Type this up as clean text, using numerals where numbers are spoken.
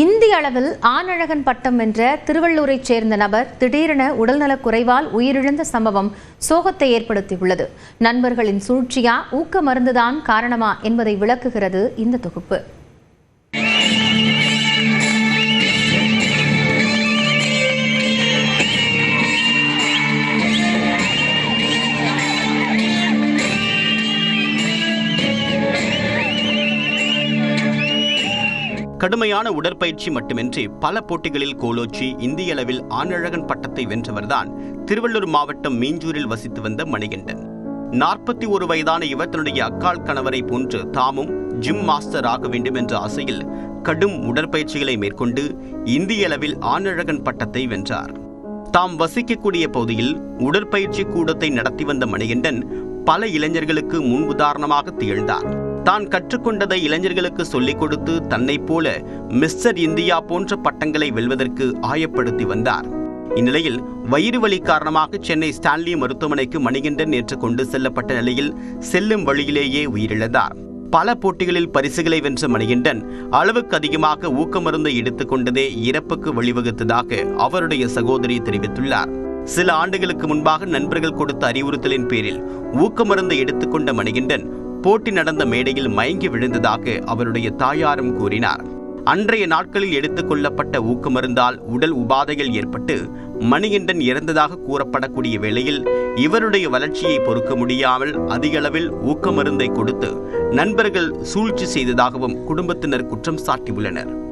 இந்திய அளவில் ஆணழகன் பட்டம் வென்ற திருவள்ளூரைச் சேர்ந்த நபர் திடீரென உடல்நலக் குறைவால் உயிரிழந்த சம்பவம் சோகத்தை ஏற்படுத்தியுள்ளது. நண்பர்களின் சூழ்ச்சியா, ஊக்க மருந்துதான் காரணமா என்பதை விளக்குகிறது இந்த தொகுப்பு. கடுமையான உடற்பயிற்சி மட்டுமின்றி பல போட்டிகளில் கோலோச்சி இந்திய அளவில் ஆணழகன் பட்டத்தை வென்றவர்தான் திருவள்ளூர் மாவட்டம் மீஞ்சூரில் வசித்து வந்த மணிகண்டன். 41 வயதான இவர் தன்னுடைய அக்கால் கணவரை போன்று தாமும் ஜிம் மாஸ்டர் ஆக வேண்டும் என்ற ஆசையில் கடும் உடற்பயிற்சிகளை மேற்கொண்டு இந்திய அளவில் ஆணழகன் பட்டத்தை வென்றார். தாம் வசிக்கக்கூடிய பகுதியில் உடற்பயிற்சி கூடத்தை நடத்தி வந்த மணிகண்டன் பல இளைஞர்களுக்கு முன் உதாரணமாக திகழ்ந்தார். தான் கற்றுக்கொண்டதை இளைஞர்களுக்கு சொல்லிக் கொடுத்து தன்னை போல மிஸ்டர் இந்தியா போன்ற பட்டங்களை வெல்வதற்கு ஆயப்படுத்தி வந்தார். இந்நிலையில் வயிறு வலி காரணமாக சென்னை ஸ்டான்லி மருத்துவமனைக்கு மணிகண்டன் நேற்று கொண்டு செல்லப்பட்ட நிலையில் செல்லும் வழியிலேயே உயிரிழந்தார். பல போட்டிகளில் பரிசுகளை வென்ற மணிகண்டன் அளவுக்கு அதிகமாக ஊக்க மருந்தை எடுத்துக் கொண்டதே இறப்புக்கு வழிவகுத்ததாக அவருடைய சகோதரி தெரிவித்துள்ளார். சில ஆண்டுகளுக்கு முன்பாக நண்பர்கள் கொடுத்த அறிவுறுத்தலின் பேரில் ஊக்க மருந்தை எடுத்துக்கொண்ட மணிகண்டன் போட்டி நடந்த மேடையில் மயங்கி விழுந்ததாக அவருடைய தாயாரும் கூறினார். அன்றைய நாட்களில் எடுத்துக் கொள்ளப்பட்ட ஊக்க மருந்தால் உடல் உபாதைகள் ஏற்பட்டு மணிகண்டன் இறந்ததாக கூறப்படக்கூடிய வேளையில் இவருடைய வளர்ச்சியை பொறுக்க முடியாமல் அதிக அளவில் ஊக்க மருந்தை கொடுத்து நண்பர்கள் சூழ்ச்சி செய்ததாகவும் குடும்பத்தினர் குற்றம் சாட்டியுள்ளனர்.